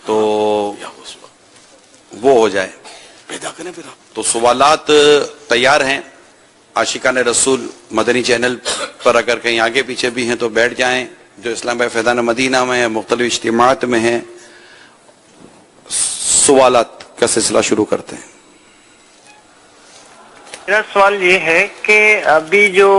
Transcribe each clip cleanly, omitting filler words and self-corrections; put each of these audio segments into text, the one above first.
تو وہ ہو جائے پیدا کریں پھر آپ. تو سوالات تیار ہیں. عاشقان رسول مدنی چینل پر اگر کہیں آگے پیچھے بھی ہیں تو بیٹھ جائیں. جو اسلام بھائی فیضان مدینہ میں ہیں، مختلف اجتماعات میں ہیں، سوالات کا سلسلہ شروع کرتے ہیں. میرا سوال یہ ہے کہ ابھی جو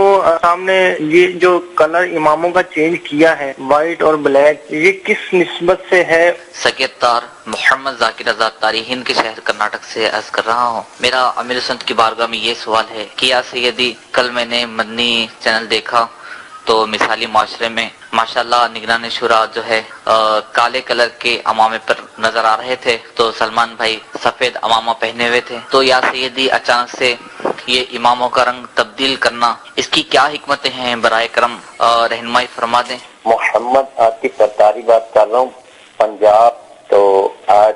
سامنے یہ جو کلر اماموں کا چینج کیا ہے وائٹ اور بلیک، یہ کس نسبت سے ہے؟ سکیتار محمد ذاکر آزاد تاری ہند کے شہر کرناٹک سے عرض کر رہا ہوں. میرا امیر سنت کی بارگاہ میں یہ سوال ہے کہ یا سیدی، کل میں نے مدنی چینل دیکھا تو مثالی معاشرے میں ماشاءاللہ نگران شورا جو ہے کالے کلر کے امامے پر نظر آ رہے تھے، تو سلمان بھائی سفید امامہ پہنے ہوئے تھے. تو یا سیدی اچانک سے یہ اماموں کا رنگ تبدیل کرنا، اس کی کیا حکمتیں ہیں؟ برائے کرم رہنمائی فرما دیں. محمد عاطف اتاری بات کر رہا ہوں، پنجاب. تو آج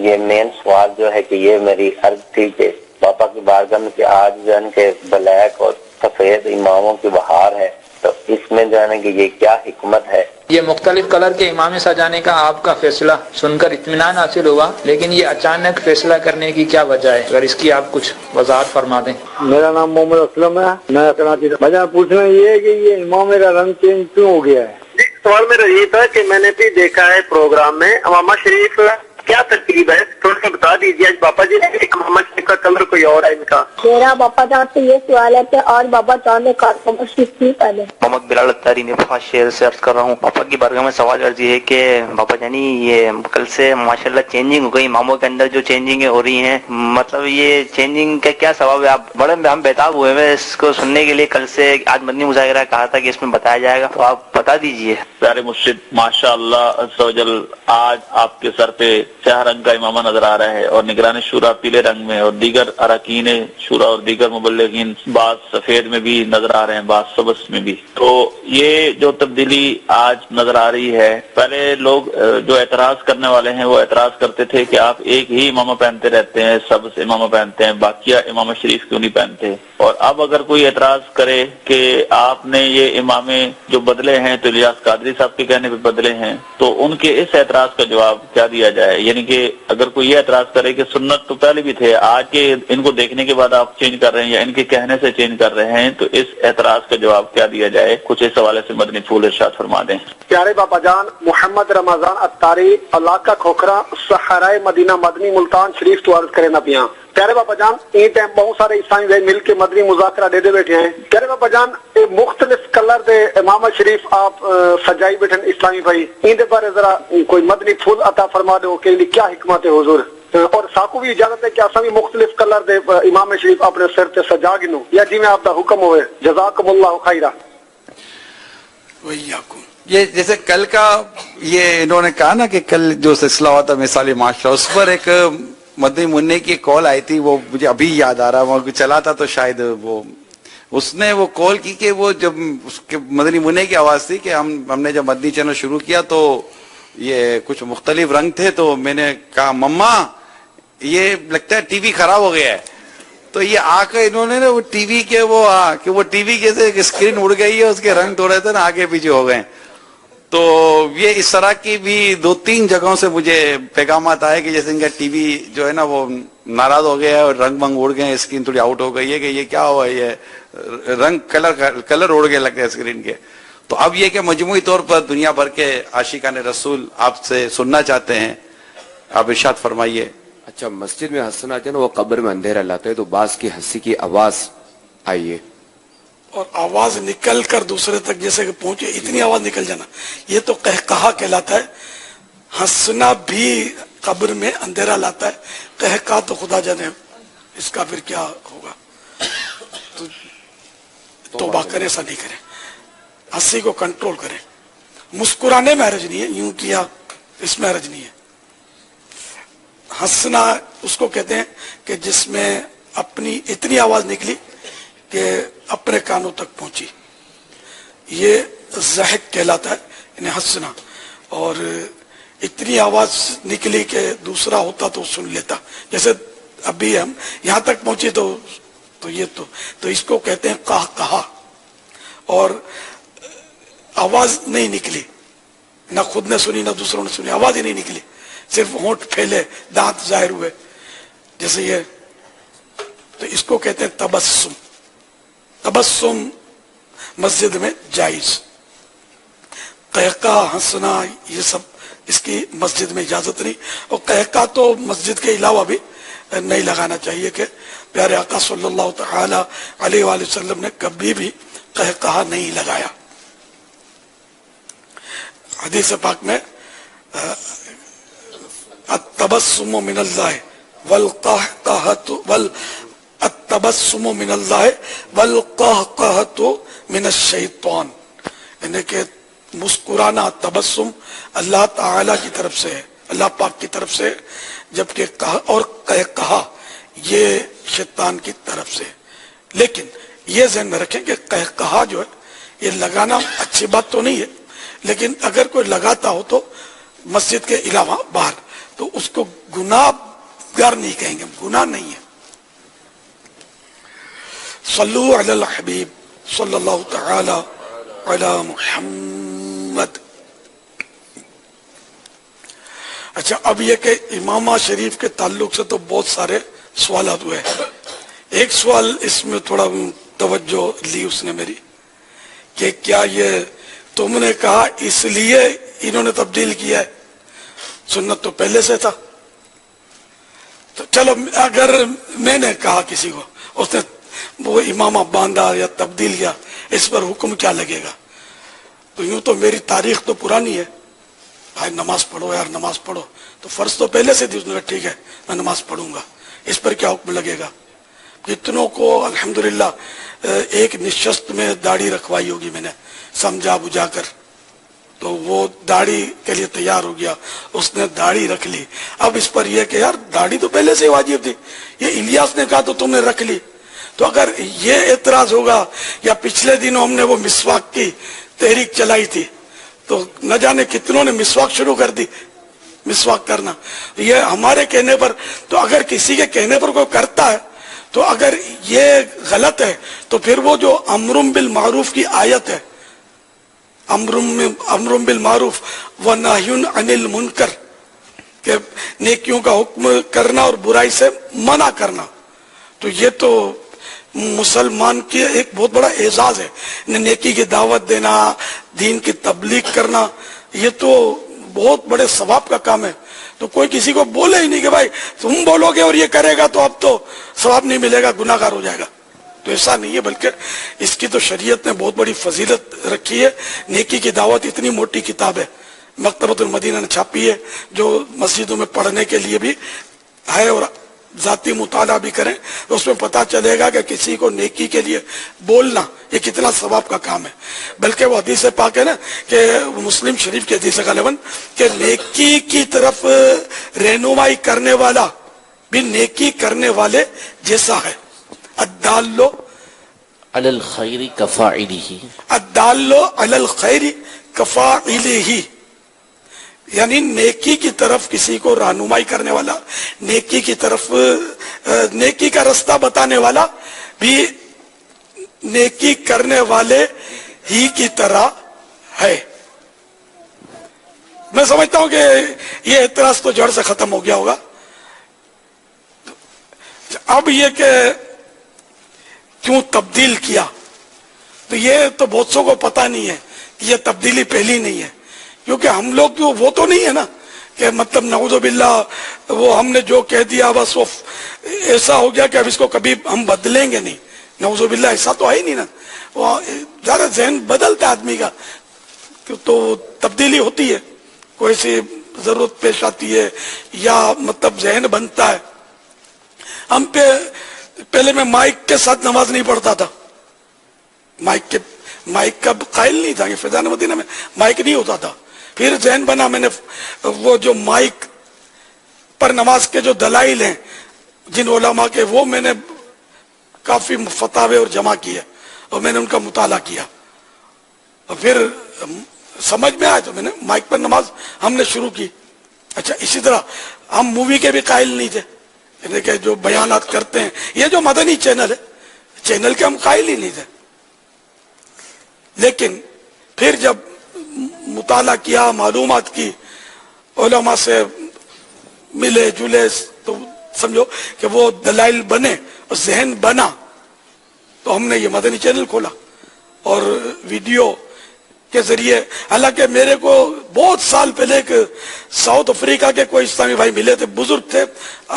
یہ مین سوال جو ہے کہ یہ میری عرض تھی کہ باپا کی بارگاہ میں کہ آج جو ہے کہ بلیک اور سفید اماموں کی بہار ہے، تو اس میں جو ہے کہ یہ کیا حکمت ہے؟ یہ مختلف کلر کے امامے سجانے کا آپ کا فیصلہ سن کر اطمینان حاصل ہوا، لیکن یہ اچانک فیصلہ کرنے کی کیا وجہ ہے؟ اگر اس کی آپ کچھ وضاحت فرما دیں. میرا نام محمد اسلم ہے، میں کراچی سے. وجہ پوچھنا یہ ہے کہ یہ امامے کا رنگ چینج کیوں ہو گیا ہے؟ سوال میرا یہ تھا کہ میں نے بھی دیکھا ہے پروگرام میں امامہ شریف کیا ترتیب ہے، تھوڑا سا بتا دیجیے. باپا جی نے امامہ شریف کا کلر کوئی اور ہے ان کا. میرا باپا جان سے یہ سوال ہے کہ اور بابا جان نے امامہ شریف کی پہلے. محمد بلال اتاری نے بہت شہر سے عرض کر رہا ہوں. پاپا کی بارگاہ میں سوال عرض یہ ہے کہ بابا جانی یہ کل سے ماشاءاللہ چینجنگ ہو گئی، اماموں کے اندر جو چینجنگ ہو رہی ہیں، مطلب یہ چینجنگ کا کیا سبب ہے؟ آپ بڑے ہم بےتاب ہوئے ہیں اس کو سننے کے لیے. کل سے آج مدنی مذاکرہ کہا تھا کہ اس میں بتایا جائے گا، تو آپ بتا دیجئے. پیارے مرشد ماشاءاللہ عز و جل، آج آپ کے سر پہ سیاہ رنگ کا امامہ نظر آ رہا ہے اور نگران شورا پیلے رنگ میں، اور دیگر اراکین شورا اور دیگر مبلغین بعض سفید میں بھی نظر آ رہے ہیں، بعض سبز میں بھی. تو یہ جو تبدیلی آج نظر آ رہی ہے، پہلے لوگ جو اعتراض کرنے والے ہیں وہ اعتراض کرتے تھے کہ آپ ایک ہی امامہ پہنتے رہتے ہیں، سبز امامہ پہنتے ہیں، باقیہ امامہ شریف کیوں نہیں پہنتے؟ اور اب اگر کوئی اعتراض کرے کہ آپ نے یہ امامے جو بدلے ہیں تو الیاس قادری صاحب کے کہنے پہ بدلے ہیں، تو ان کے اس اعتراض کا جواب کیا دیا جائے؟ یعنی کہ اگر کوئی یہ اعتراض کرے کہ سنت تو پہلے بھی تھے، آج کے ان کو دیکھنے کے بعد آپ چینج کر رہے ہیں یا ان کے کہنے سے چینج کر رہے ہیں، تو اس اعتراض کا جواب کیا دیا جائے؟ کچھ اس حوالے سے مدنی پھول ارشاد فرما دیں. پیارے باپا جان محمد رمضان اتاری علاقہ کھوکھرا صحرائے مدینہ مدنی ملتان شریف تو عرض کرے نہ پیاں. پیارے باپا جان این ٹائم بہت سارے اسلامی بھائی مل کے مدنی مذاکرہ دے بیٹھے ہیں. پیارے باپا جان مختلف کلر دے امامہ شریف آپ سجائی بیٹھے اسلامی بھائی، این دے بارے ذرا کوئی مدنی پھول عطا فرما دو کہ کیا حکمت ہے حضور. اور ساکو بھی اجازت ہے کہ اساں بھی مختلف کلر دے امام شریف اپنے سر تے سجا گنو یا جی میں آپ دا حکم ہوئے. جزاکم اللہ خیرہ. وَإِيَّاكُمْ. یہ جیسے کل کا یہ انہوں نے کہا نا کہ کل جو سلسلہ ہوا تھا مثالی معاشرہ، اس پر ایک مدنی منع کی کال آئی تھی، وہ مجھے ابھی یاد آ رہا، وہ چلا تھا تو شاید وہ اس نے وہ کال کی کہ وہ جب اس کے مدنی منع کی آواز تھی کہ ہم نے جب مدنی چینل شروع کیا تو یہ کچھ مختلف رنگ تھے، تو میں نے کہا مما یہ لگتا ہے ٹی وی خراب ہو گیا ہے. تو یہ آ کر انہوں نے وہ ٹی وی کے وہ ٹی وی کے سے اسکرین اڑ گئی ہے، اس کے رنگ تھوڑے تھے نا آگے پیچھے ہو گئے. تو یہ اس طرح کی بھی 2-3 جگہوں سے مجھے پیغامات آئے کہ جیسے ان کا ٹی وی جو ہے نا وہ ناراض ہو گیا ہے اور رنگ بنگ اڑ گئے، اسکرین تھوڑی آؤٹ ہو گئی ہے کہ یہ کیا ہوا، یہ رنگ کلر اڑ گئے لگتے ہیں اسکرین کے. تو اب یہ کہ مجموعی طور پر دنیا بھر کے عاشقان رسول آپ سے سننا چاہتے ہیں، آپ ارشاد فرمائیے. اچھا، مسجد میں ہنسنا آتے ہیں نا، وہ قبر میں اندھیرا لاتے ہیں، تو بعض کی ہنسی کی آواز آئیے اور آواز نکل کر دوسرے تک جیسے کہ پہنچے، اتنی آواز نکل جانا، یہ تو قہقہا کہلاتا ہے. ہنسنا بھی قبر میں اندھیرا لاتا ہے، قہقہا تو خدا جانے اس کا پھر کیا ہوگا. توبہ کریں، ایسا نہیں کریں، ہنسی کو کنٹرول کریں. مسکرانے میں حرج نہیں ہے، یوں کیا اس میں حرج نہیں ہے. ہنسنا اس کو کہتے ہیں کہ جس میں اپنی اتنی آواز نکلی کہ اپنے کانوں تک پہنچی، یہ ضحک کہلاتا ہے، انہیں ہنسنا. اور اتنی آواز نکلی کہ دوسرا ہوتا تو سن لیتا، جیسے ابھی ہم یہاں تک پہنچے تو یہ تو اس کو کہتے ہیں قہقہا. اور آواز نہیں نکلی، نہ خود نے سنی نہ دوسروں نے سنی، آواز ہی نہیں نکلی، صرف ہونٹ پھیلے دانت ظاہر ہوئے جیسے یہ, تو اس کو کہتے ہیں تبسم. تبسم مسجد میں جائز. قہقہ ہنسنا یہ سب اس کی مسجد میں اجازت نہیں, اور قہقہ تو مسجد کے علاوہ بھی نہیں لگانا چاہیے کہ پیارے آقا صلی اللہ تعالی علیہ وآلہ وسلم نے کبھی بھی قہقہ نہیں لگایا. حدیث پاک میں التبسم من اللہ والقہقہۃ التبسم من اللہ والقہقہۃ من الشیطان, یعنی کہ مسکرانا تبسم اللہ تعالی کی طرف سے ہے, اللہ پاک کی طرف سے, جبکہ اور قہقہہ یہ شیطان کی طرف سے. لیکن یہ ذہن میں رکھیں کہ قہقہہ جو ہے یہ لگانا اچھی بات تو نہیں ہے, لیکن اگر کوئی لگاتا ہو تو مسجد کے علاوہ باہر, تو اس کو گناہ گار نہیں کہیں گے, گناہ نہیں ہے. صلو علی الحبیب صلی اللہ تعالی علی محمد. اچھا, اب یہ کہ امامہ شریف کے تعلق سے تو بہت سارے سوالات ہوئے. ایک سوال اس میں تھوڑا توجہ لی اس نے میری, کہ کیا یہ تم نے کہا اس لیے انہوں نے تبدیل کیا ہے, سنت تو پہلے سے تھا. تو چلو اگر میں نے کہا کسی کو اس نے وہ امامہ باندھا یا تبدیل کیا, اس پر حکم کیا لگے گا؟ تو یوں تو میری تاریخ تو پرانی ہے, بھائی نماز پڑھو یار نماز پڑھو, تو فرض تو پہلے سے تھی. اس نے کہا ٹھیک ہے میں نماز پڑھوں گا, اس پر کیا حکم لگے گا؟ جتنوں کو الحمدللہ ایک نشست میں داڑھی رکھوائی ہوگی میں نے سمجھا بجھا کر, تو وہ داڑھی کے لیے تیار ہو گیا, اس نے داڑھی رکھ لی. اب اس پر یہ کہ یار داڑھی تو پہلے سے واجب تھی, یہ الیاس نے کہا تو تم نے رکھ لی. تو اگر یہ اعتراض ہوگا, یا پچھلے دنوں ہم نے وہ مسواک کی تحریک چلائی تھی تو نہ جانے کتنوں نے مسواک شروع کر دی, مسواک کرنا, یہ ہمارے کہنے پر. تو اگر کسی کے کہنے پر کوئی کرتا ہے تو اگر یہ غلط ہے تو پھر وہ جو امر بالمعروف کی آیت ہے, امر بالمعروف ونہی عن المنکر, کہ نیکیوں کا حکم کرنا اور برائی سے منع کرنا, تو یہ تو مسلمان کی ایک بہت بڑا اعزاز ہے. نیکی کی دعوت دینا, دین کی تبلیغ کرنا, یہ تو بہت بڑے ثواب کا کام ہے. تو کوئی کسی کو بولے ہی نہیں کہ بھائی تم بولو گے اور یہ کرے گا تو اب تو ثواب نہیں ملے گا, گناہ گار ہو جائے گا. تو ایسا نہیں ہے, بلکہ اس کی تو شریعت نے بہت بڑی فضیلت رکھی ہے. نیکی کی دعوت اتنی موٹی کتاب ہے, مکتبۃ المدینہ نے چھاپی ہے, جو مسجدوں میں پڑھنے کے لیے بھی ہے, اور ذاتی مطالعہ بھی کریں تو اس میں پتا چلے گا کہ کسی کو نیکی کے لیے بولنا یہ کتنا ثواب کا کام ہے. بلکہ وہ حدیث پاک ہے نا کہ مسلم شریف کی حدیث غالباً کہ نیکی کی طرف رہنمائی کرنے والا بھی نیکی کرنے والے جیسا ہے. الدالو علی الخیر کفاعلہ, الدالو علی الخیر کفاعلہ, یعنی نیکی کی طرف کسی کو رہنمائی کرنے والا, نیکی کی طرف نیکی کا رستہ بتانے والا بھی نیکی کرنے والے ہی کی طرح ہے. میں سمجھتا ہوں کہ یہ اعتراض تو جڑ سے ختم ہو گیا ہوگا. اب یہ کہ کیوں تبدیل کیا, تو یہ تو بہت سو کو پتا نہیں ہے کہ یہ تبدیلی پہلی نہیں ہے, کیونکہ ہم لوگ وہ تو نہیں ہے نا کہ مطلب نعوذ باللہ وہ ہم نے جو کہہ دیا بس وہ ایسا ہو گیا کہ اب اس کو کبھی ہم بدلیں گے نہیں. نعوذ باللہ ایسا تو ہے ہی نہیں نا, وہ زیادہ ذہن بدلتا آدمی کا تو تبدیلی ہوتی ہے, کوئی سی ضرورت پیش آتی ہے یا مطلب ذہن بنتا ہے. ہم پہلے میں مائک کے ساتھ نماز نہیں پڑھتا تھا, مائک کا قائل نہیں تھا, یہ فیضان مدینہ میں مائک نہیں ہوتا تھا. پھر ذہن بنا, میں نے وہ جو مائک پر نماز کے جو دلائل ہیں جن علماء کے, وہ میں نے کافی فتاوے اور جمع کیے اور میں نے ان کا مطالعہ کیا, اور پھر سمجھ میں آیا تو میں نے مائک پر نماز ہم نے شروع کی. اچھا, اسی طرح ہم مووی کے بھی قائل نہیں تھے, یعنی کہ جو بیانات کرتے ہیں, یہ جو مدنی چینل ہے, چینل کے ہم قائل ہی نہیں تھے. لیکن پھر جب مطالعہ کیا, معلومات کی, علماء سے ملے جلے تو سمجھو کہ وہ دلائل بنے اور ذہن بنا، تو ہم نے یہ مدنی چینل کھولا اور ویڈیو کے ذریعے، حالانکہ میرے کو بہت سال پہلے ایک ساؤتھ افریقہ کے کوئی اسلامی بھائی ملے تھے، بزرگ تھے،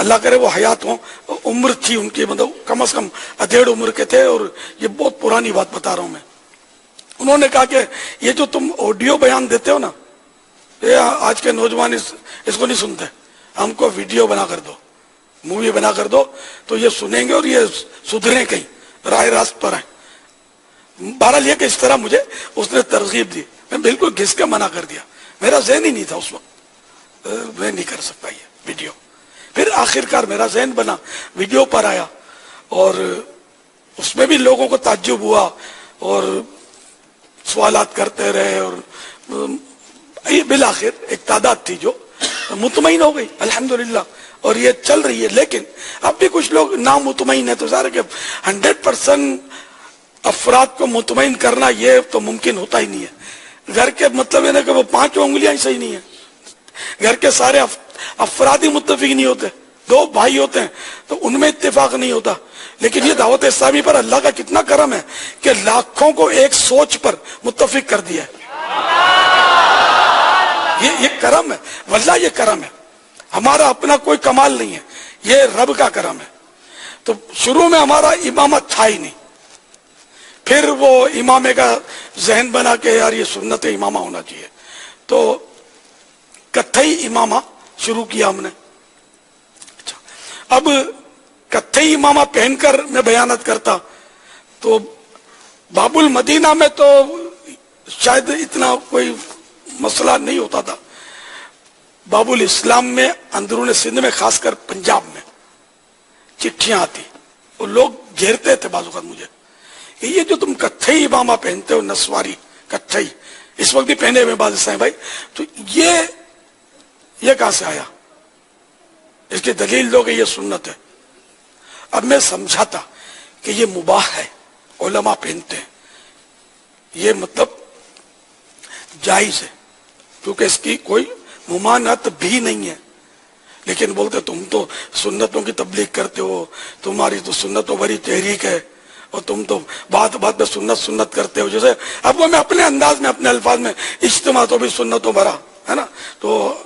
اللہ کرے وہ حیات ہوں، عمر تھی ان کی مطلب کم از کم 1.5 عمر کے تھے، اور یہ بہت پرانی بات بتا رہا ہوں میں. انہوں نے کہا کہ یہ جو تم آڈیو بیان دیتے ہو نا، یہ آج کے نوجوان اس کو نہیں سنتے، ہم کو ویڈیو بنا کر دو، مووی بنا کر دو، تو یہ سنیں گے اور یہ سدھریں، کہیں راہ راست پر آئیں. بہرحال یہ کہ اس طرح مجھے اس نے ترغیب دی، میں بالکل گھس کے منع کر دیا، میرا ذہن ہی نہیں تھا اس وقت، میں نہیں کر سکتا یہ ویڈیو. پھر آخرکار میرا ذہن بنا، ویڈیو پر آیا، اور اس میں بھی لوگوں کو تعجب ہوا اور سوالات کرتے رہے، اور بالآخر ایک تعداد تھی جو مطمئن ہو گئی الحمدللہ، اور یہ چل رہی ہے. لیکن اب بھی کچھ لوگ نامطمئن ہیں، تو ظاہر ہے کہ 100% افراد کو مطمئن کرنا یہ تو ممکن ہوتا ہی نہیں ہے. گھر کے مطلب ہے نا کہ وہ 5 انگلیاں ہی صحیح نہیں ہیں، گھر کے سارے افراد ہی متفق نہیں ہوتے. 2 بھائی ہوتے ہیں تو ان میں اتفاق نہیں ہوتا. لیکن یہ دعوت اسلامی پر اللہ کا کتنا کرم ہے کہ لاکھوں کو ایک سوچ پر متفق کر دیا ہے. یہ کرم ہے، واللہ یہ کرم ہے، ہمارا اپنا کوئی کمال نہیں ہے، یہ رب کا کرم ہے. تو شروع میں ہمارا امامت تھا ہی نہیں، پھر وہ امامے کا ذہن بنا کہ یار یہ سنت امامہ ہونا چاہیے، تو کتھئی امامہ شروع کیا ہم نے. اچھا، اب کتھئی امامہ پہن کر میں بیانات کرتا تو باب المدینہ میں تو شاید اتنا کوئی مسئلہ نہیں ہوتا تھا. باب الاسلام میں اندرون سندھ میں خاص کر پنجاب میں چٹھیاں آتی اور لوگ گھیرتے تھے بعض اوقات مجھے کہ یہ جو تم کتھئی امامہ پہنتے ہو، نسواری کتھئی، اس وقت بھی پہنے ہوئے بعض اسلامی بھائی، تو یہ کہاں سے آیا؟ اس کی دلیل دو کہ یہ سنت ہے. اب میں سمجھاتا کہ یہ مباح ہے، علماء پہنتے ہیں، یہ مطلب جائز ہے، کیونکہ اس کی کوئی ممانعت بھی نہیں ہے. لیکن بولتے تم تو سنتوں کی تبلیغ کرتے ہو، تمہاری تو سنتوں بھری تحریک ہے، اور تم تو بات بات میں سنت کرتے ہو. جیسے اب وہ میں اپنے انداز میں اپنے الفاظ میں اجتماع تو بھی سنتوں بھرا ہے نا، تو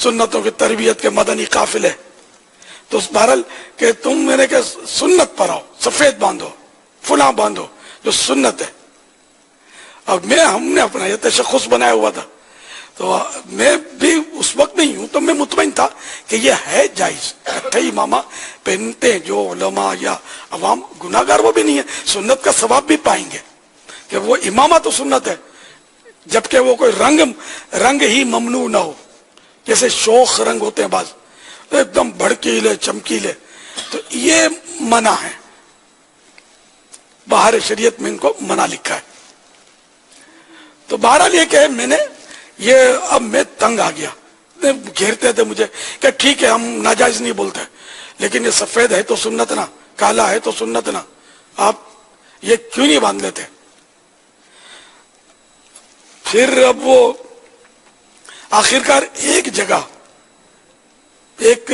سنتوں کی تربیت کے مدنی قافلے، تو اس بہرحال کہ تم میرے کہ سنت پر آؤ، سفید باندھو، فلاں باندھو جو سنت ہے. اب ہم نے اپنا یہ تشخص بنایا ہوا تھا، تو میں بھی اس وقت نہیں ہوں تو میں مطمئن تھا کہ یہ ہے جائز. کتھئی امامہ پہنتے ہیں جو علماء یا عوام، گناہگار وہ بھی نہیں ہے، سنت کا ثواب بھی پائیں گے کہ وہ امامہ تو سنت ہے، جبکہ وہ کوئی رنگ ہی ممنوع نہ ہو. جیسے شوخ رنگ ہوتے ہیں بعض، ایک دم بھڑکیلے چمکیلے، تو یہ منع ہے، باہر شریعت میں ان کو منع لکھا ہے. تو بہرحال یہ کہ میں نے اب میں تنگ آ گیا، گھیرتے تھے مجھے کہ ٹھیک ہے ہم ناجائز نہیں بولتے، لیکن یہ سفید ہے تو سنت نا، کالا ہے تو سنت نا، آپ یہ کیوں نہیں باندھ لیتے؟ پھر اب وہ آخرکار ایک جگہ ایک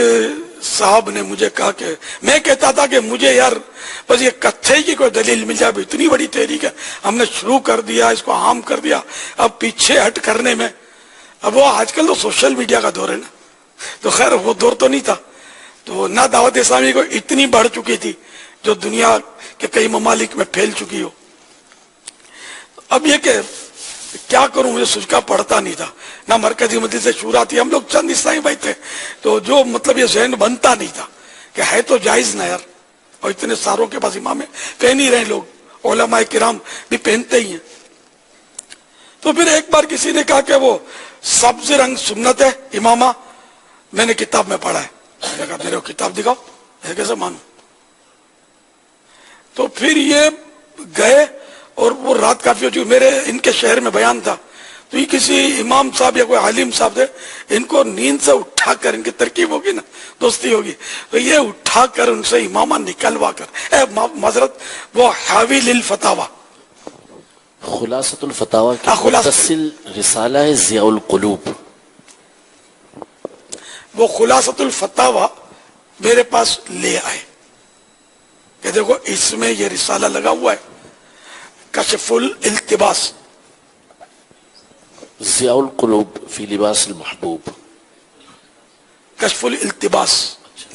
صاحب نے مجھے کہا کہ میں کہتا تھا کہ مجھے یار بس یہ کتھئی کی کوئی دلیل مل جائے، اتنی بڑی تحریک ہے، ہم نے شروع کر دیا، اس کو عام کر دیا، اب پیچھے ہٹ کرنے میں. اب وہ آج کل تو سوشل میڈیا کا دور ہے نا، تو خیر وہ دور تو نہیں تھا، تو نہ دعوت اسلامی کو اتنی بڑھ چکی تھی جو دنیا کے کئی ممالک میں پھیل چکی ہو. اب یہ کہ کیا کروں، مجھے سجکا پڑتا نہیں تھا، نہ مرکزی مجلس سے شورا تھی، ہم لوگ چند اسلامی بھائی تھے، تو جو مطلب یہ ذہن بنتا نہیں تھا کہ ہے تو جائز نہ یار، اور اتنے ساروں کے پاس امام پہن ہی رہے لوگ، علماء کرام بھی پہنتے ہی ہیں. تو پھر ایک بار کسی نے کہا کہ وہ سبز رنگ سنت ہے امامہ، میں نے کتاب میں پڑھا ہے، میں نے کہا میرے کو کتاب دکھاؤ، میں کیسے مانوں؟ تو پھر یہ گئے اور وہ رات کافی ہو چکی، میرے ان کے شہر میں بیان تھا، تو یہ کسی امام صاحب یا کوئی عالم صاحب تھے، ان کو نیند سے اٹھا کر، ان کی ترکیب ہوگی نا، دوستی ہوگی، تو یہ اٹھا کر ان سے امامہ نکلوا کر، معذرت وہ حاوی للفتاوی، خلاصۃ الفتاوی کی متصل رسالہ ہے ضیاء القلوب، وہ خلاصۃ الفتاوا میرے پاس لے آئے کہ دیکھو اس میں یہ رسالہ لگا ہوا ہے کشف الالتباس، ضیاء القلوب فی لباس المحبوب، کشف الالتباس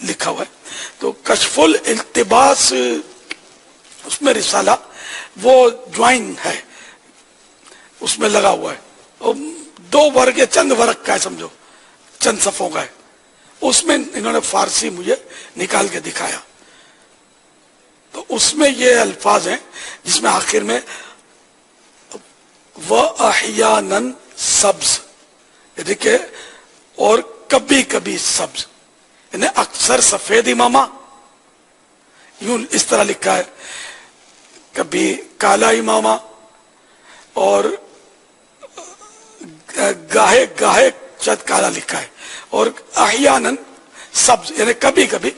لکھا ہوا ہے. تو کشف الالتباس اس میں رسالہ وہ جوائن ہے، اس میں لگا ہوا ہے، دو ورگ چند ورگ کا ہے، سمجھو چند صفوں کا ہے. اس میں انہوں نے فارسی مجھے نکال کے دکھایا. تو اس میں یہ الفاظ ہیں جس میں آخر میں وَأَحْيَانًا سبز، دیکھیں، اور کبھی کبھی سبز، یعنی اکثر سفید امامہ، یوں اس طرح لکھا ہے، کبھی کالا امامہ، اور گاہے گاہے شاید کالا لکھا ہے، اور احیاناً سبز، یعنی کبھی کبھی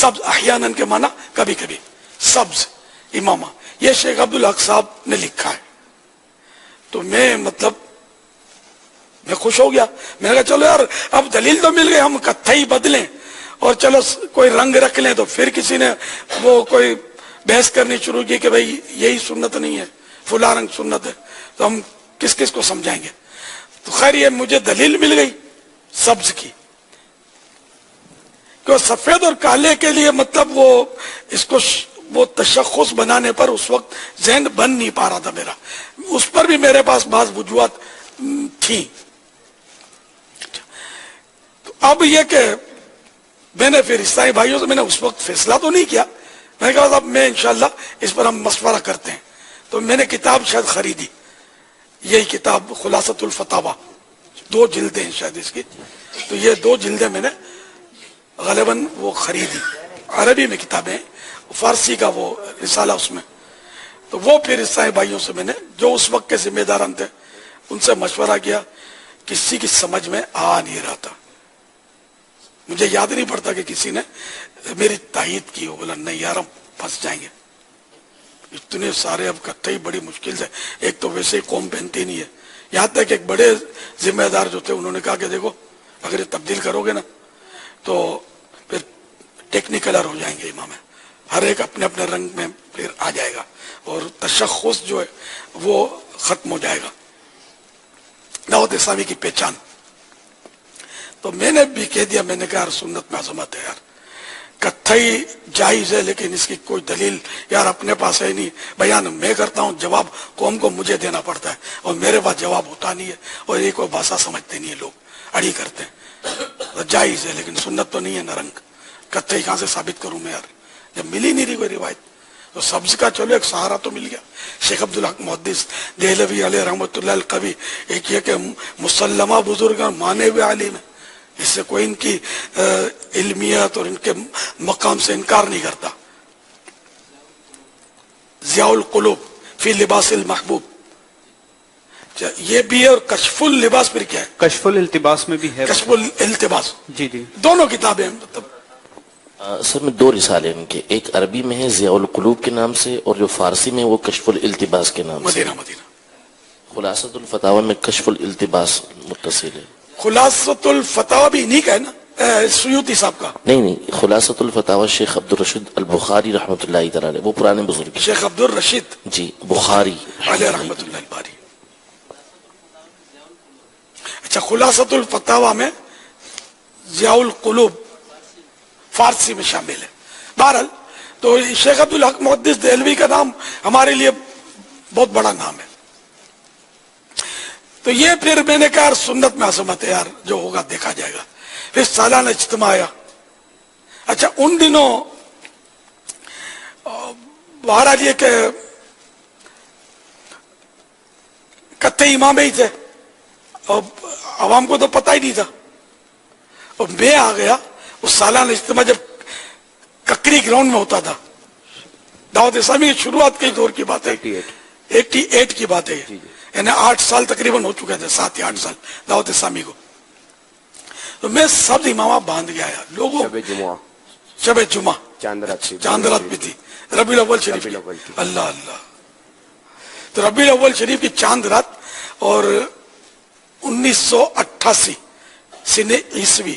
سبز، احیاناً کے معنی کبھی کبھی سبز امامہ. یہ شیخ عبدالحق صاحب نے لکھا ہے. تو میں خوش ہو گیا. میں نے کہا چلو یار اب دلیل تو مل گئی، ہم کتھئی بدلیں اور چلو کوئی رنگ رکھ لیں. تو پھر کسی نے وہ کوئی بحث کرنی شروع کی کہ بھئی یہی سنت نہیں ہے، فلاں رنگ سنت ہے، تو ہم کس کس کو سمجھائیں گے. تو خیر یہ مجھے دلیل مل گئی سبز کی، کہ سفید اور کالے کے لیے مطلب وہ اس کو وہ تشخص بنانے پر اس وقت ذہن بن نہیں پا رہا تھا میرا. اس پر بھی میرے پاس بعض وجوہات تھیں. تو اب یہ کہ میں نے پھر عیسائی بھائیوں سے میں نے اس وقت فیصلہ تو نہیں کیا، میں نے کہا اب میں انشاءاللہ اس پر ہم مشورہ کرتے ہیں. تو میں نے کتاب شاید خریدی، یہی کتاب خلاصۃ الفتاوا، 2 جلدیں شاید اس کی. تو یہ 2 جلدیں میں نے غالباً وہ خریدی. عربی میں کتابیں، فارسی کا وہ رسالہ اس میں. تو وہ پھر عیسائی بھائیوں سے میں نے جو اس وقت کے ذمہ داران تھے ان سے مشورہ کیا. کسی کی سمجھ میں آ نہیں رہا تھا. مجھے یاد نہیں پڑتا کہ کسی نے میری تائید کی ہو، بولا نہیں یار ہم پھنس جائیں گے. اتنے سارے اب کتھئی بڑی مشکل سے، ایک تو ویسے ہی قوم پہنتی نہیں ہے. یہاں تک ایک بڑے ذمہ دار جو تھے انہوں نے کہا کہ دیکھو اگر یہ تبدیل کرو گے نا تو پھر ٹیکنیکلر ہو جائیں گے امام، ہر ایک اپنے اپنے رنگ میں پھر آ جائے گا اور تشخص جو ہے وہ ختم ہو جائے گا، دعوت اسلامی کی پہچان. تو میں نے بھی کہہ دیا، میں نے کہا یار سنت میں عظمت ہے یار، کتھئی جائز ہے لیکن اس کی کوئی دلیل یار اپنے پاس ہے نہیں. بیان میں کرتا ہوں، جواب قوم کو مجھے دینا پڑتا ہے اور میرے پاس جواب ہوتا نہیں ہے، اور یہ کوئی بھاشا سمجھتے نہیں ہے، لوگ اڑی کرتے ہیں. جائز ہے لیکن سنت تو نہیں ہے نا رنگ. کتھئی کہاں سے ثابت کروں میں یار، جب ملی نہیں رہی کوئی روایت. تو سبز کا چلو ایک سہارا تو مل گیا. شیخ عبدالحق محدث دہلوی علیہ رحمۃ اللہ القوی، ایک یہ کہ مسلمہ بزرگ اور مانے ہوئے عالم ہے، اس سے کوئی ان کی علمیت اور ان کے مقام سے انکار نہیں کرتا. ضیاء القلوب فی لباس المحبوب یہ بھی ہے. اور کشف اللباس پھر کیا ہے؟ کشف الالتباس میں بھی ہے. کشف الالتباس جی جی دونوں کتابیں ہیں. مطلب سر میں 2 رسالے ان کے، ایک عربی میں ہے ضیاء القلوب کے نام سے، اور جو فارسی میں وہ کشف الالتباس کے نام سے. مدینہ خلاصۃ الفتاوا میں کشف الالتباس متصل ہے. خلاصۃ الفتاوا بھی نہیں کا ہے نا سیوطی صاحب کا؟ نہیں، خلاصۃ الفتاوا شیخ عبدالرشید البخاری رحمۃ اللہ تعالی، وہ پرانے بزرگ. شیخ عبدالرشید جی بخاری علیہ رحمۃ اللہ الباری. اچھا، خلاصۃ الفتاوا میں ضیاء القلوب فارسی میں شامل ہے. بہرحال تو شیخ عبدالحق محدث دہلوی کا نام ہمارے لیے بہت بڑا نام ہے. تو یہ پھر میں نے کہا یار سنت میں عظمت ہے یار، جو ہوگا دیکھا جائے گا. پھر سالانہ اجتماع آیا. اچھا ان دنوں بہرحال یہ کہ کتھئی امام ہی تھے اور عوام کو تو پتہ ہی نہیں تھا. اور میں آ گیا اس سالانہ اجتماع جب ککری گراؤنڈ میں ہوتا تھا. دعوت اسلامی کی شروعات کے دور کی بات ہے، 88 کی بات ہے، یعنی 8 سال تقریباً ہو چکے تھے، 7 یا 8 سال دعوت اسلامی کو. تو میں سب امامہ باندھ گیا یار لوگوں. شب جمعہ چاند رات بھی تھی، ربیع الاول شریف، اللہ اللہ. تو ربیع الاول شریف کی چاند رات اور 1988 سن عیسوی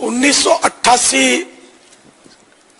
1988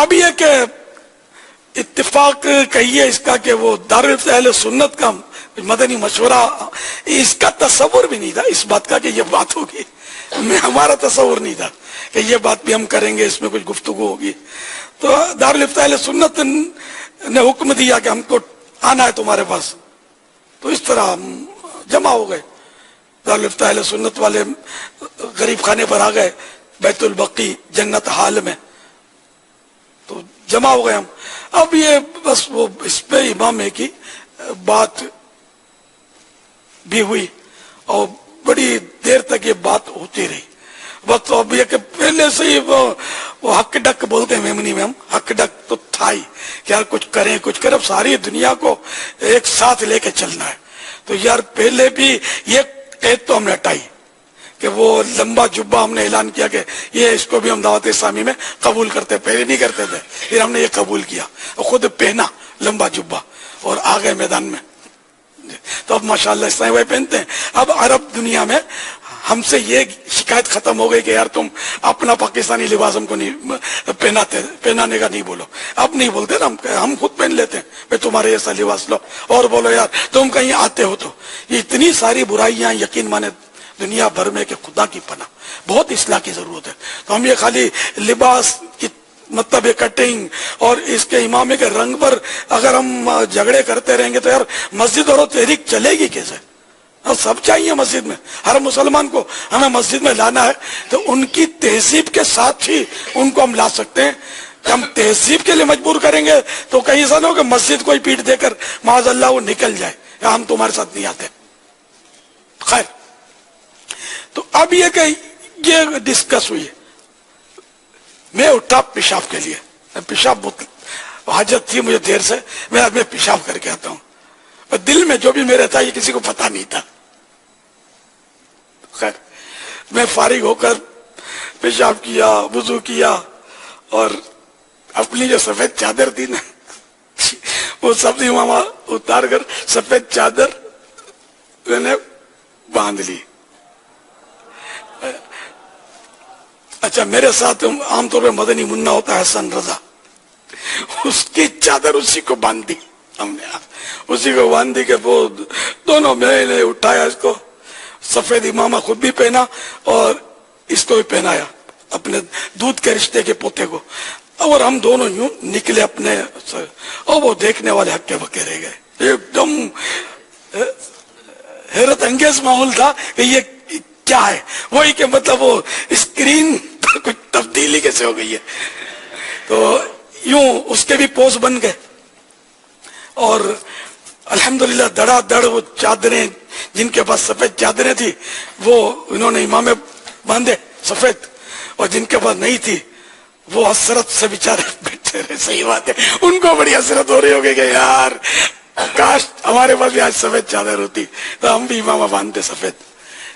اب یہ کہ اتفاق کہیے اس کا کہ وہ دارالحفظ اہل سنت کا مدنی مشورہ، اس کا تصور بھی نہیں تھا اس بات کا کہ یہ بات ہوگی، ہمارا تصور نہیں تھا کہ یہ بات بھی ہم کریں گے، اس میں کچھ گفتگو ہوگی. تو دارالحفظ اہل سنت نے حکم دیا کہ ہم کو آنا ہے تمہارے پاس، تو اس طرح ہم جمع ہو گئے. دارالحفظ اہل سنت والے غریب خانے پر آ گئے بیت البقی جنت حال میں، تو جمع ہو گئے ہم. اب یہ بس وہ اس پہ امام کی بات بھی ہوئی اور بڑی دیر تک یہ بات ہوتی رہی. بس اب یہ کہ پہلے سے ہی وہ حق ڈک بولتے ہیں میمنی میں، ہم حق ڈک تو تھا ہی کہ یار کچھ کریں کچھ کریں، اب ساری دنیا کو ایک ساتھ لے کے چلنا ہے. تو یار پہلے بھی یہ قید تو ہم نے ہٹائی کہ وہ لمبا جبہ ہم نے اعلان کیا کہ یہ اس کو بھی ہم دعوت اسلامی میں قبول کرتے، پہلے نہیں کرتے تھے، پھر ہم نے یہ قبول کیا اور خود پہنا لمبا جبہ اور آ گئے میدان میں. تو اب ماشاءاللہ اسلامی بھائی پہنتے ہیں. اب عرب دنیا میں ہم سے یہ شکایت ختم ہو گئی کہ یار تم اپنا پاکستانی لباس ہم کو نہیں پہنانے کا نہیں بولو. اب نہیں بولتے نا، ہم خود پہن لیتے ہیں بھائی تمہارے ایسا لباس لو اور بولو یار تم کہیں آتے ہو. تو یہ اتنی ساری برائیاں یقین مانے دنیا بھر میں کہ خدا کی پناہ بہت اصلاح کی ضرورت ہے. تو ہم یہ خالی لباس کی مطلب کٹنگ اور اس کے امامے کے رنگ پر اگر ہم جھگڑے کرتے رہیں گے تو یار مسجد اور تحریک چلے گی کیسے؟ اور سب چاہیے مسجد میں، ہر مسلمان کو ہمیں مسجد میں لانا ہے تو ان کی تہذیب کے ساتھ ہی ان کو ہم لا سکتے ہیں. ہم تہذیب کے لیے مجبور کریں گے تو کہیں ایسا نہ ہو کہ مسجد کوئی پیٹ دے کر معاذ اللہ وہ نکل جائے یا ہم تمہارے ساتھ نہیں آتے. خیر، تو اب یہ کہ یہ ڈسکس ہوئی. میں اٹھا پیشاب کے لیے، پیشاب حاجت تھی مجھے دیر سے، میں پیشاب کر کے آتا ہوں. دل میں جو بھی میرے تھا یہ کسی کو پتا نہیں تھا. خیر، میں فارغ ہو کر پیشاب کیا، وضو کیا اور اپنی جو سفید چادر تھی نا وہ سبزی ماما اتار کر سفید چادر میں نے باندھ لی. اچھا، میرے ساتھ عام طور پہ مدنی منا ہوتا ہے حسن رضا، اس کی چادر اسی کو باندھ دی ہم نے، اسی کو باندھ دی کہ وہ دونوں میں نے اٹھایا اس کو، سفید امامہ خود بھی پہنا اور اس کو بھی پہنایا اپنے دودھ کے رشتے کے پوتے کو، اور ہم دونوں یوں نکلے اپنے، اور وہ دیکھنے والے ہکے بکے رہ گئے. ایک دم حیرت انگیز ماحول تھا کہ یہ کیا ہے. وہی کہ مطلب وہ اسکرین پر کچھ تبدیلی کیسے ہو گئی ہے. تو یوں اس کے بھی پوز بن گئے اور الحمدللہ دڑا دڑ وہ چادریں جن کے پاس سفید چادریں تھی وہ انہوں نے امامے باندھے سفید، اور جن کے پاس نہیں تھی وہ حسرت سے بیچارے بیٹھے رہے. صحیح بات ہے، ان کو بڑی حسرت ہو رہی ہوگی کہ یار کاش ہمارے پاس بھی آج سفید چادر ہوتی تو ہم بھی امامہ باندھتے سفید.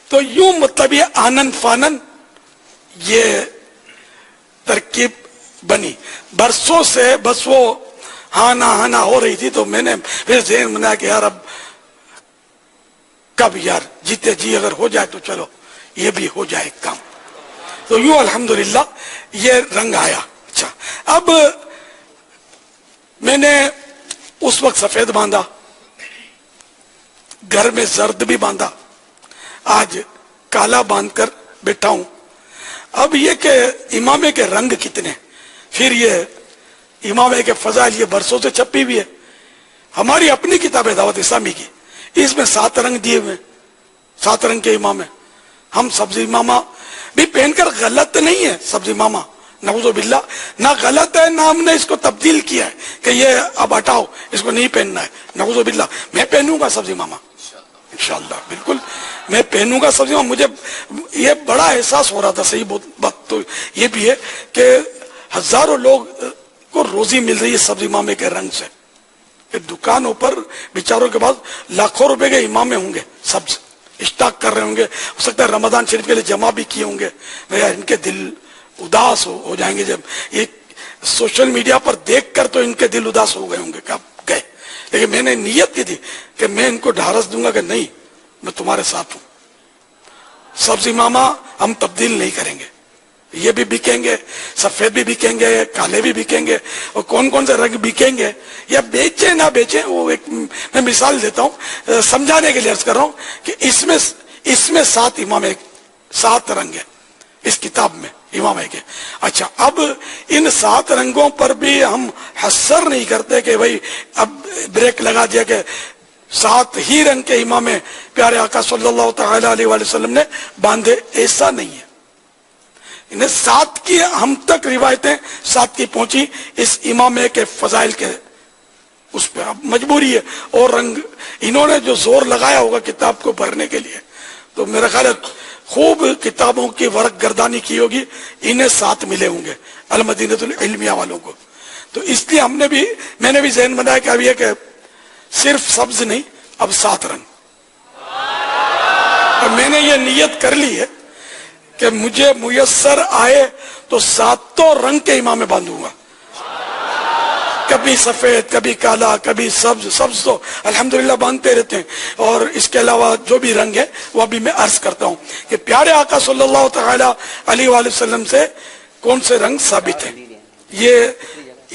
تو یوں مطلب یہ آنن فانن یہ ترکیب بنی. برسوں سے بس وہ ہانا ہو رہی تھی. تو میں نے پھر ذہن بنایا کہ یار اب کب یار جیتے جی اگر ہو جائے تو چلو یہ بھی ہو جائے کام. تو یوں الحمدللہ یہ رنگ آیا. اچھا، اب میں نے اس وقت سفید باندھا، گھر میں زرد بھی باندھا، آج کالا باندھ کر بیٹھا ہوں. اب یہ کہ امامے کے رنگ کتنے، پھر یہ امامے کے فضائل یہ برسوں سے چھپی ہوئی ہے. ہماری اپنی کتاب ہے دعوت اسلامی کی، اس میں 7 رنگ دیے ہوئے، 7 رنگ کے امامے. ہم سبزی امامہ بھی پہن کر غلط نہیں ہے، سبزی امامہ نعوذ باللہ نہ غلط ہے، نہ ہم نے اس کو تبدیل کیا ہے کہ یہ اب ہٹاؤ اس کو نہیں پہننا ہے. نعوذ باللہ میں پہنوں گا سبزی امامہ انشاءاللہ، بالکل میں پہنوں گا سبزی امامہ. مجھے یہ بڑا احساس ہو رہا تھا. صحیح بات تو یہ بھی ہے کہ ہزاروں لوگ کو روزی مل رہی ہے سبزی امامے کے رنگ سے. دکانوں پر بیچاروں کے پاس لاکھوں روپے کے امامے ہوں گے، سبز اسٹاک کر رہے ہوں گے. ہو سکتا ہے رمضان شریف کے لیے جمع بھی کیے ہوں گے. ان کے دل اداس ہو جائیں گے جب یہ سوشل میڈیا پر دیکھ کر، تو ان کے دل اداس ہو گئے ہوں گے کہ آپ گئے. لیکن میں نے نیت کی تھی کہ میں ان کو ڈھارس دوں گا کہ نہیں، میں تمہارے ساتھ ہوں. سبزی امامہ ہم تبدیل نہیں کریں گے، یہ بھی بکیں گے, سفید بھی بکیں گے, کالے بھی بکیں گے, اور کون کون سے رنگ بکیں گے یا بیچیں نہ بیچیں, وہ ایک میں مثال دیتا ہوں سمجھانے کے لیے عرض کر رہا ہوں کہ اس میں 7 امام, 7 رنگ ہیں اس کتاب میں امام ہے. اچھا, اب ان 7 رنگوں پر بھی ہم حصر نہیں کرتے کہ بھائی اب بریک لگا دیا کہ 7 ہی رنگ کے امام پیارے آقا صلی اللہ تعالی علیہ وآلہ وسلم نے باندھے, ایسا نہیں ہے. انہیں 7 کی ہم تک روایتیں 7 کی پہنچی اس امام کے فضائل کے اس پہ, اب مجبوری ہے. اور رنگ انہوں نے جو زور لگایا ہوگا کتاب کو بھرنے کے لیے, تو میرا خیال ہے خوب کتابوں کی ورق گردانی کی ہوگی, انہیں 7 ملے ہوں گے المدینۃ العلمیہ والوں کو. تو اس لیے میں نے بھی ذہن بنایا کہ اب یہ کہ صرف سبز نہیں, اب 7 رنگ. اور میں نے یہ نیت کر لی ہے کہ مجھے میسر آئے تو 7 رنگ کے امام میں باندھوں گا, کبھی سفید, کبھی کالا, کبھی سبز. سبز تو الحمدللہ باندھتے رہتے ہیں. اور اس کے علاوہ جو بھی رنگ ہے وہ ابھی میں عرض کرتا ہوں کہ پیارے آقا صلی اللہ تعالی علیہ وآلہ وسلم سے کون سے رنگ ثابت ہیں. یہ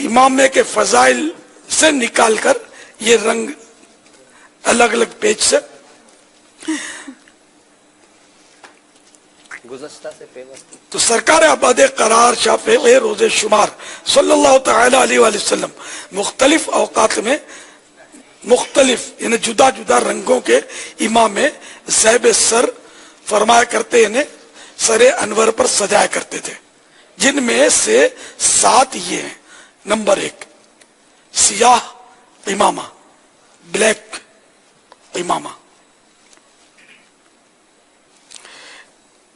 امام کے فضائل سے نکال کر یہ رنگ الگ الگ پیج سے تو سرکار آباد قرار شافع روز شمار صلی اللہ تعالی علیہ وآلہ وسلم مختلف اوقات میں مختلف یعنی جدا جدا رنگوں کے امام صاحب سر فرمایا کرتے, انہیں سر انور پر سجایا کرتے تھے, جن میں سے 7 یہ ہیں. نمبر 1 سیاہ امامہ, بلیک امامہ.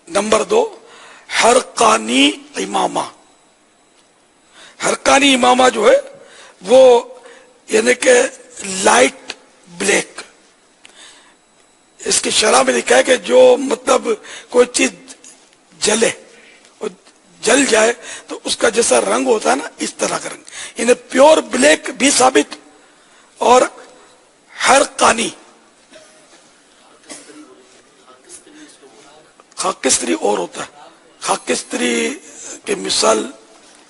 نمبر 2 حرقانی امامہ. حرقانی امامہ جو ہے وہ یعنی کہ لائٹ بلیک. اس کی شرح میں لکھا ہے کہ جو مطلب کوئی چیز جلے اور جل جائے تو اس کا جیسا رنگ ہوتا ہے نا, اس طرح کا رنگ. یعنی پیور بلیک بھی ثابت, اور حرقانی خاکستری اور ہوتا ہے. خاکستری کی مثال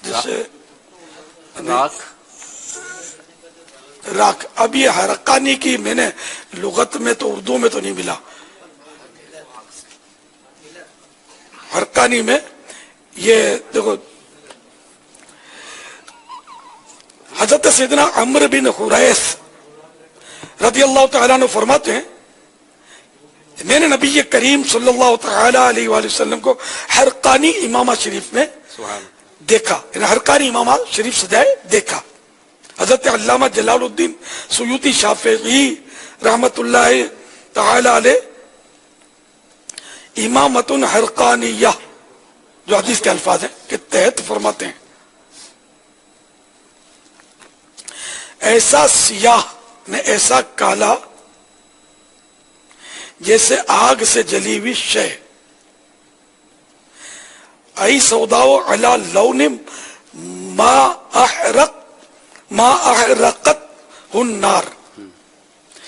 جیسے راک. اب یہ حرقانی کی میں نے لغت میں تو اردو میں تو نہیں ملا. حرقانی میں یہ دیکھو, حضرت سیدنا عمرو بن حریث رضی اللہ تعالیٰ عنہ فرماتے ہیں میں نے نبی کریم صلی اللہ تعالی علیہ وآلہ وسلم کو حرقانی امامہ شریف میں دیکھا, یعنی حرقانی امامہ شریف سجائے دیکھا. حضرت علامہ جلال الدین سیوطی شافعی رحمت اللہ تعالی علیہ امامۃ حرقانیہ جو حدیث کے الفاظ ہیں کے تحت فرماتے ہیں ایسا سیاہ نے ایسا کالا جیسے آگ سے جلی ہوئی شے, ای سوداؤ علی لون ما احرقت النار.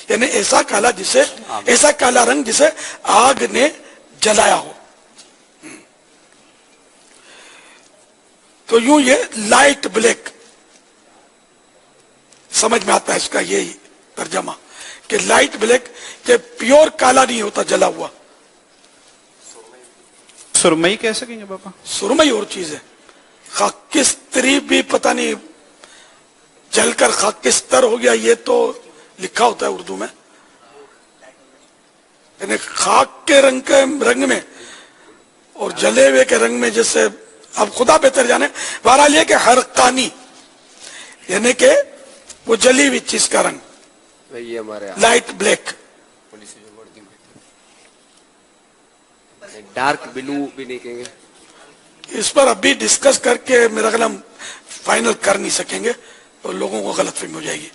یعنی ایسا کالا جسے ایسا کالا رنگ جسے آگ نے جلایا ہو. تو یوں یہ لائٹ بلیک سمجھ میں آتا ہے اس کا یہی ترجمہ کہ لائٹ بلیک کہ پیور کالا نہیں ہوتا جلا ہوا. سرمئی کہہ سکیں گے بابا؟ سرمئی اور چیز ہے. خاکستری بھی پتہ نہیں جل کر خاکستر ہو گیا, یہ تو لکھا ہوتا ہے اردو میں, یعنی خاک کے رنگ میں اور جلے ہوئے کے رنگ میں, جیسے اب خدا بہتر جانے. بہرحال یہ کہ حرقانی یعنی کہ وہ جلی ہوئی چیز کا رنگ, لائٹ بلیک. ڈارک بلو بھی نہیں کہیں گے. اس پر ابھی ڈسکس کر کے میرا خیال ہم فائنل کر نہیں سکیں گے اور لوگوں کو غلط فہمی ہو جائے گی.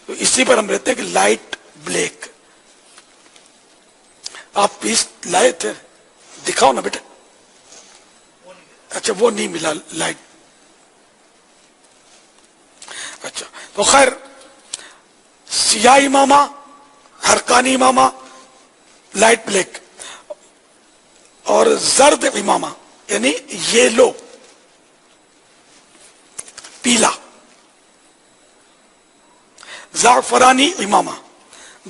تو اسی پر ہم رہتے ہیں کہ لائٹ بلیک. آپ پیس لائے تھے, دکھاؤ نا بیٹا. اچھا وہ نہیں ملا لائٹ. اچھا تو خیر سیاہ امامہ, حرقانی امامہ, لائٹ بلیک, اور زرد امامہ یعنی یلو پیلا. زعفرانی امامہ,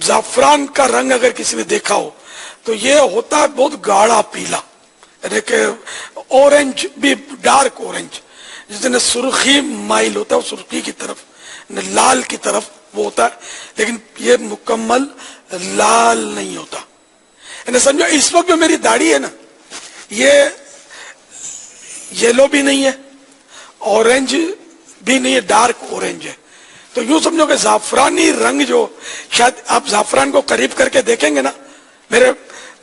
زعفران کا رنگ اگر کسی نے دیکھا ہو تو یہ ہوتا ہے بہت گاڑھا پیلا, یعنی کہ اورنج بھی ڈارک اورنج, جس میں سرخی مائل ہوتا ہے سرخی کی طرف, لال کی طرف وہ ہوتا ہے, لیکن یہ مکمل لال نہیں ہوتا. یعنی سمجھو اس وقت جو میری داڑھی ہے نا, یہ یلو بھی نہیں ہے, اورنج بھی نہیں ہے, ڈارک اورنج ہے. تو یوں سمجھو کہ زعفرانی رنگ جو, شاید آپ زعفران کو قریب کر کے دیکھیں گے نا میرے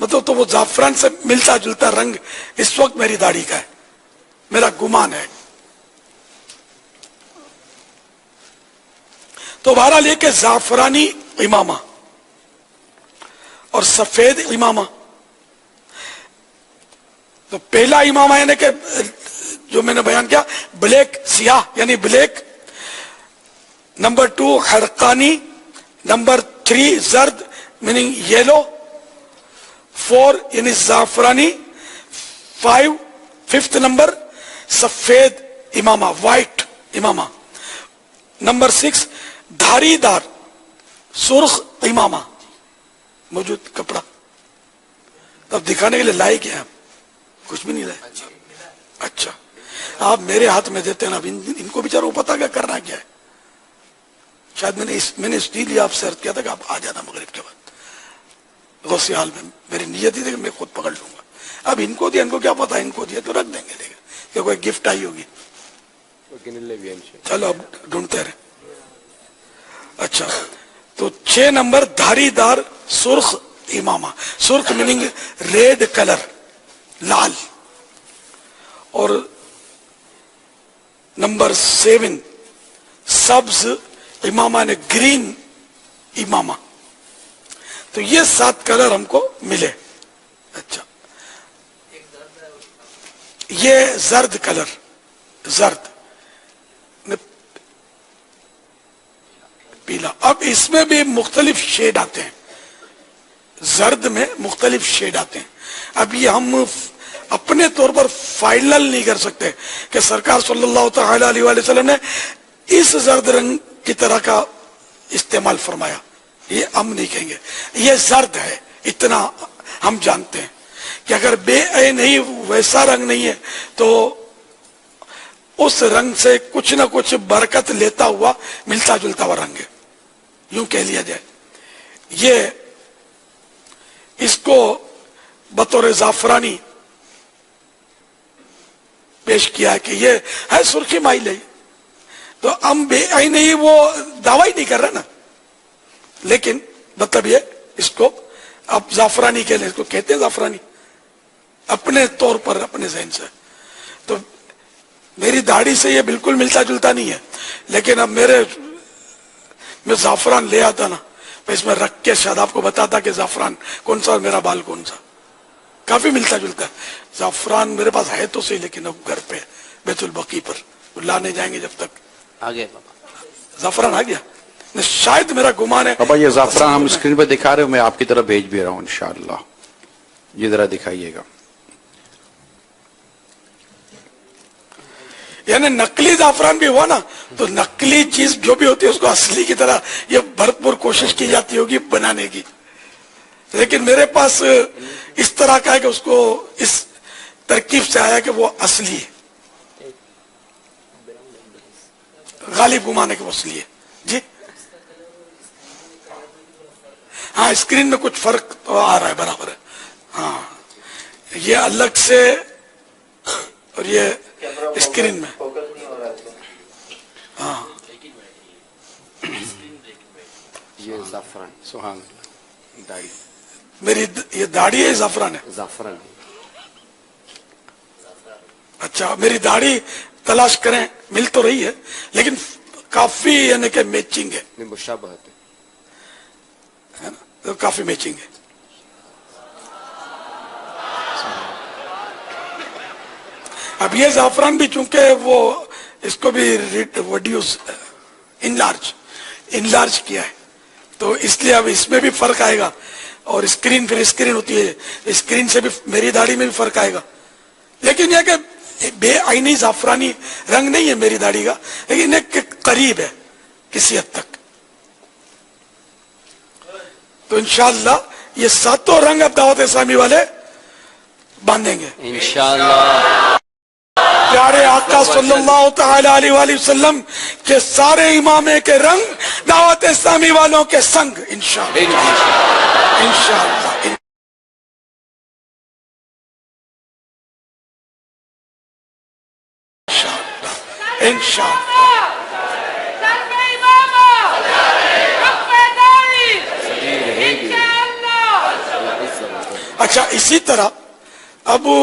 مطلب, تو وہ زعفران سے ملتا جلتا رنگ اس وقت میری داڑھی کا ہے, میرا گمان ہے. تو بہرحال یہ کہ زعفرانی امامہ اور سفید امامہ, تو پہلا امامہ یعنی کہ جو میں نے بیان کیا بلیک سیاہ یعنی بلیک, نمبر 2 حرقانی, نمبر 3 زرد میننگ یلو, 4 یعنی زعفرانی, 5 نمبر سفید امامہ وائٹ امامہ, نمبر 6 دھاری دار سرخ امامہ موجود کپڑا. اب دکھانے کے لیے لائے کیا آپ؟ کچھ بھی نہیں لائے. اچھا آپ میرے ہاتھ میں دیتے ہیں نا, ان کو بیچاروں کو پتا کیا کرنا کیا ہے. شاید میں نے اس لیے آپ سے عرض کیا تھا کہ آپ آ جانا مغرب کے بعد غوث حال میں, میری نیت ہی تھی کہ میں خود پکڑ لوں گا. اب ان کو دیا, ان کو کیا پتا, ان کو دیا تو رکھ دیں گے, دیکھیں کہ کوئی گفٹ آئی ہوگی. چلو اب ڈھونڈتے رہے. اچھا تو 6 نمبر دھاری دار سرخ امامہ, سرخ میننگ ریڈ کلر, لال. اور نمبر 7 سبز امامہ نے گرین امامہ. تو یہ 7 کلر ہم کو ملے. اچھا یہ زرد کلر, زرد پیلا. اب اس میں بھی مختلف شیڈ آتے ہیں, زرد میں مختلف شیڈ آتے ہیں. اب یہ ہم اپنے طور پر فائنل نہیں کر سکتے کہ سرکار صلی اللہ تعالی علیہ وسلم نے اس زرد رنگ کی طرح کا استعمال فرمایا, یہ ہم نہیں کہیں گے. یہ زرد ہے, اتنا ہم جانتے ہیں کہ اگر بے عین نہیں ویسا رنگ نہیں ہے تو اس رنگ سے کچھ نہ کچھ برکت لیتا ہوا ملتا جلتا ہوا رنگ ہے, یوں کہہ لیا جائے. یہ اس کو بطور زعفرانی پیش کیا ہے کہ یہ ہے سرخی مائل ہے. تو ہم بے عین نہیں وہ دعویٰ نہیں کر رہے نا, لیکن مطلب یہ اس کو اب زعفرانی کہہ لیں, اس کو کہتے ہیں زعفرانی اپنے طور پر, اپنے ذہن سے. تو میری داڑھی سے یہ بالکل ملتا جلتا نہیں ہے, لیکن اب میں زعفران لے آتا نا, میں اس میں رکھ کے شاید آپ کو بتاتا کہ زعفران کون سا اور میرا بال کون سا, کافی ملتا جلتا ہے. زعفران میرے پاس ہے تو صحیح, لیکن اب گھر پہ بیت البقیع پر لانے جائیں گے جب تک. آگے زعفران آ گیا, شاید میرا گمان ہے. بابا یہ زعفران ہم اسکرین پہ دکھا رہے ہو, میں آپ کی طرف بھیج بھی رہا ہوں انشاءاللہ, یہ ذرا دکھائیے گا. یعنی نقلی زعفران بھی ہوا نا, تو نقلی چیز جو بھی ہوتی ہے اس کو اصلی کی طرح یہ بھرپور کوشش کی جاتی ہوگی بنانے کی, لیکن میرے پاس اس طرح کا ہے کہ اس کو اس ترکیب سے آیا کہ وہ اصلی ہے, غالب گمانے کے وہ اصلی ہے. جی ہاں اسکرین میں کچھ فرق تو آ رہا ہے, برابر ہے. ہاں یہ الگ سے اور یہ اسکرین میں, ہاں یہ زعفران سبحان داڑھی, میری یہ داڑھی ہے زعفران ہے, زعفران. اچھا میری داڑھی تلاش کریں, مل تو رہی ہے لیکن کافی یعنی کہ میچنگ ہے, مشابہت ہے نا, کافی میچنگ ہے. اب یہ زعفران بھی چونکہ وہ اس کو بھی ریڈیوس انلارج کیا ہے, تو اس لیے اب اس میں بھی فرق آئے گا. اور اسکرین پھر اسکرین ہوتی ہے, اسکرین سے بھی میری داڑھی میں بھی فرق آئے گا, لیکن یہ کہ بے آئینی زعفرانی رنگ نہیں ہے میری داڑھی کا، لیکن ایک قریب ہے کسی حد تک. تو انشاءاللہ یہ ساتوں رنگ اب دعوت اسلامی والے باندھیں گے انشاءاللہ. پیارے آقا صلی اللہ تعالی علیہ وآلہ وسلم کے سارے امامے کے رنگ دعوت اسلامی والوں کے سنگ انشاءاللہ انشاءاللہ. انشاءاللہ. اچھا اسی طرح ابو